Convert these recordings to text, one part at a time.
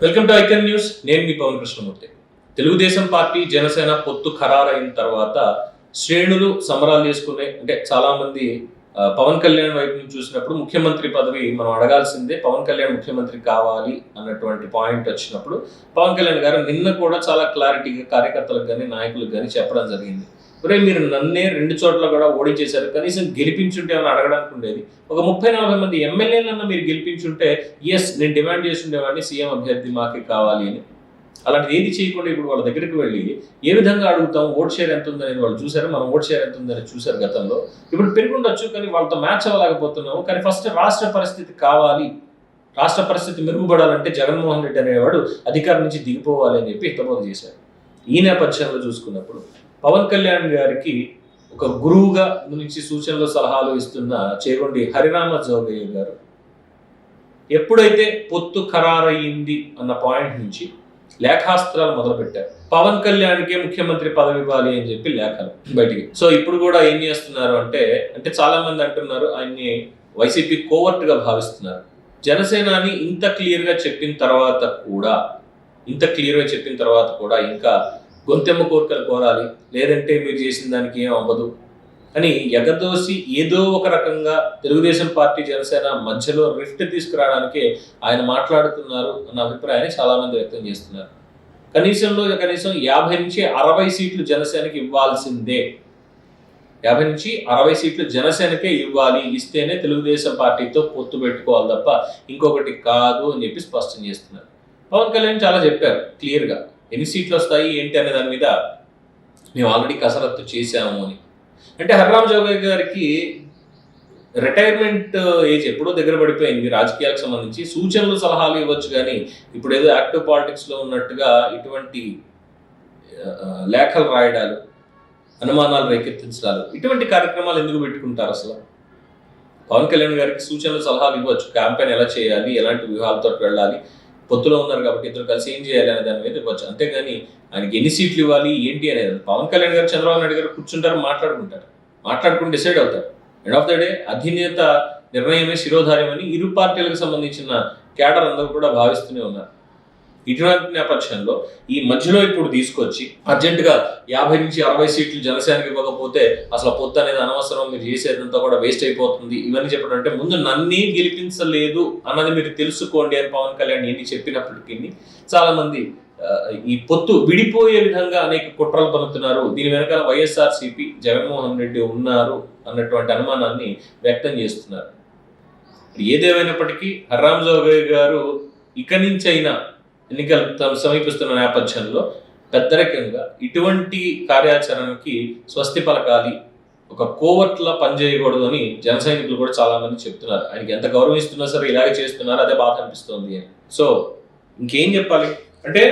Welcome to icon news. నేను మీ Pawan Krishnamurthy. Telugu Desam party Janasena పొత్తు ఖరారైన తర్వాత శ్రేణులు సంబరాలు చేసుకునే అంటే చాలా మంది పవన్ కళ్యాణ్ వైపు నుంచి చూసినప్పుడు ముఖ్యమంత్రి పదవి మనం అడగాల్సిందే, పవన్ కళ్యాణ్ ముఖ్యమంత్రి కావాలి అన్నటువంటి పాయింట్ వచ్చినప్పుడు పవన్ కళ్యాణ్ గారు నిన్న కూడా చాలా క్లారిటీగా కార్యకర్తలకు కానీ నాయకులకు కానీ చెప్పడం జరిగింది. మీరు నన్నే 2 చోట్ల కూడా ఓడించేశారు, కనీసం గెలిపించుంటే అని అడగడానికి ఉండేది. ఒక 30-40 మంది ఎమ్మెల్యేలన్నా మీరు గెలిపించుంటే ఎస్ నేను డిమాండ్ చేస్తుండేవాడిని, సీఎం అభ్యర్థి మాకే కావాలి అని. అలాంటిది ఏది చేయకుండా ఇప్పుడు వాళ్ళ దగ్గరికి వెళ్ళి ఏ విధంగా అడుగుతాం, ఓట్ షేర్ ఎంత ఉందనేది వాళ్ళు చూసారు, మనం ఓట్ షేర్ ఎంత ఉందని చూసారు గతంలో. ఇప్పుడు పెరుగుండొచ్చు, కానీ వాళ్ళతో మ్యాచ్ అవ్వలేకపోతున్నాము. కానీ ఫస్ట్ రాష్ట్ర పరిస్థితి కావాలి, రాష్ట్ర పరిస్థితి మెరుగుపడాలంటే జగన్మోహన్ రెడ్డి అనేవాడు అధికారం నుంచి దిగిపోవాలి అని చెప్పి హితబోధ చేశారు. ఈ నేపథ్యంలో చూసుకున్నప్పుడు పవన్ కళ్యాణ్ గారికి ఒక గురువుగా నుంచి సూచనలు సలహాలు ఇస్తున్న చేగొండి హరిరామ జోగయ్య గారు ఎప్పుడైతే పొత్తు ఖరారయ్యింది అన్న పాయింట్ నుంచి లేఖాస్త్రాలు మొదలుపెట్టారు. పవన్ కళ్యాణ్కే ముఖ్యమంత్రి పదవి ఇవ్వాలి అని చెప్పి లేఖలు బయటికి. సో ఇప్పుడు కూడా ఏం చేస్తున్నారు అంటే చాలా మంది అంటున్నారు ఆయన్ని వైసీపీ కోవర్ట్ గా భావిస్తున్నారు. జనసేనాని ఇంత క్లియర్ గా చెప్పిన తర్వాత కూడా ఇంకా గొంతెమ్మ కోరికలు కోరాలి, లేదంటే మీరు చేసిన దానికి ఏం అవ్వదు అని ఎగదోసి ఏదో ఒక రకంగా తెలుగుదేశం పార్టీ జనసేన మధ్యలో రిఫ్ట్ తీసుకురావడానికే ఆయన మాట్లాడుతున్నారు అన్న అభిప్రాయాన్ని చాలా మంది వ్యక్తం చేస్తున్నారు. కనీసం 50 నుంచి 60 సీట్లు జనసేనకి ఇవ్వాల్సిందే, 50 నుంచి 60 సీట్లు జనసేనకే ఇవ్వాలి, ఇస్తేనే తెలుగుదేశం పార్టీతో పొత్తు పెట్టుకోవాలి తప్ప ఇంకొకటి కాదు అని చెప్పి స్పష్టం చేస్తున్నారు. పవన్ కళ్యాణ్ చాలా చెప్పారు క్లియర్గా, ఎన్ని సీట్లు వస్తాయి ఏంటి అనే దాని మీద మేము ఆల్రెడీ కసరత్తు చేశాము అని. అంటే హరిరామ జోగయ్య గారికి రిటైర్మెంట్ ఏజ్ ఎప్పుడో దగ్గర పడిపోయింది. రాజకీయాలకు సంబంధించి సూచనలు సలహాలు ఇవ్వచ్చు, కానీ ఇప్పుడు ఏదో యాక్టివ్ పాలిటిక్స్లో ఉన్నట్టుగా ఇటువంటి లేఖలు రాయడాలు, అనుమానాలు రేకెత్తించడాలు, ఇటువంటి కార్యక్రమాలు ఎందుకు పెట్టుకుంటారు అసలు? పవన్ కళ్యాణ్ గారికి సూచనలు సలహాలు ఇవ్వచ్చు, క్యాంపెయిన్ ఎలా చేయాలి, ఎలాంటి వ్యూహాలతో వెళ్ళాలి, పొత్తులో ఉన్నారు కాబట్టి ఇద్దరు కలిసి ఏం చేయాలి అనే దాని మీద ఇవ్వచ్చు. అంతేగాని ఆయనకి ఎన్ని సీట్లు ఇవ్వాలి ఏంటి అనేది పవన్ కళ్యాణ్ గారు చంద్రబాబు నాయుడు గారు కూర్చుంటారు, మాట్లాడుకుని డిసైడ్ అవుతారు. ఎండ్ ఆఫ్ ద డే అధినేత నిర్ణయమే శిరోధార్యం అని ఇరు పార్టీలకు సంబంధించిన క్యాడర్ అందరూ కూడా భావిస్తూనే ఉన్నారు. ఇటువంటి నేపథ్యంలో ఈ మధ్యలో ఇప్పుడు తీసుకొచ్చి అర్జెంటుగా 50 నుంచి 60 సీట్లు జనసేనకి ఇవ్వకపోతే అసలు పొత్తు అనేది అనవసరం, మీరు చేసేదంతా కూడా వేస్ట్ అయిపోతుంది, ఇవన్నీ చెప్పడం అంటే ముందు నన్నే గెలిపించలేదు అన్నది మీరు తెలుసుకోండి అని పవన్ కళ్యాణ్ ఎన్ని చెప్పినప్పటికీ చాలా మంది ఈ పొత్తు విడిపోయే విధంగా అనేక కుట్రలు పలుకుతున్నారు. దీని వెనకాల వైఎస్ఆర్సీపీ జగన్మోహన్ రెడ్డి ఉన్నారు అన్నటువంటి అనుమానాన్ని వ్యక్తం చేస్తున్నారు. ఏదేమైనప్పటికీ హరిరామ జోగయ్య గారు ఇక నుంచి అయినా ఎన్నికలు సమీపిస్తున్న నేపథ్యంలో పెద్దరికంగా ఇటువంటి కార్యాచరణకి స్వస్తి పలకాలి, ఒక కోవర్ట్లా పనిచేయకూడదు అని జన సైనికులు కూడా చాలా మంది చెప్తున్నారు. ఆయనకి ఎంత గౌరవిస్తున్నా సరే ఇలాగే చేస్తున్నారు, అదే బాధ అనిపిస్తుంది అని. సో ఇంకేం చెప్పాలి అంటే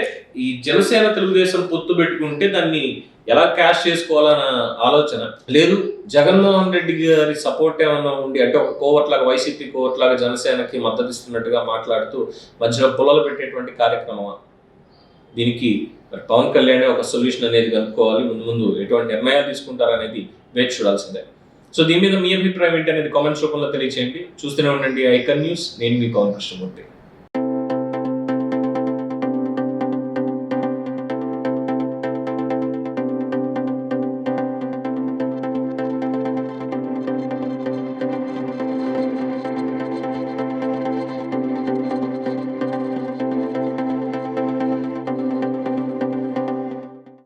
ఈ జనసేన తెలుగుదేశం పొత్తు పెట్టుకుంటే దాన్ని ఎలా క్యాష్ చేసుకోవాలన్న ఆలోచన లేదు. జగన్మోహన్ రెడ్డి గారి సపోర్ట్ ఏమన్నా ఉండి అంటే ఒక కోవర్ట్లాగా, వైసీపీ కోవర్ట్లాగా జనసేనకి మద్దతు ఇస్తున్నట్టుగా మాట్లాడుతూ మధ్యలో పొలాలు పెట్టేటువంటి కార్యక్రమం. దీనికి పవన్ కళ్యాణ్ ఒక సొల్యూషన్ అనేది కనుక్కోవాలి. ముందు ఎటువంటి నిర్ణయాలు తీసుకుంటారనేది వేచి చూడాల్సిందే. సో దీని మీద మీ అభిప్రాయం ఏంటి అనేది కామెంట్స్ రూపంలో తెలియచేయండి. చూస్తూనే ఉండండి ఐకన్ న్యూస్. నేను మీ పవన్ కృష్ణమూర్తి.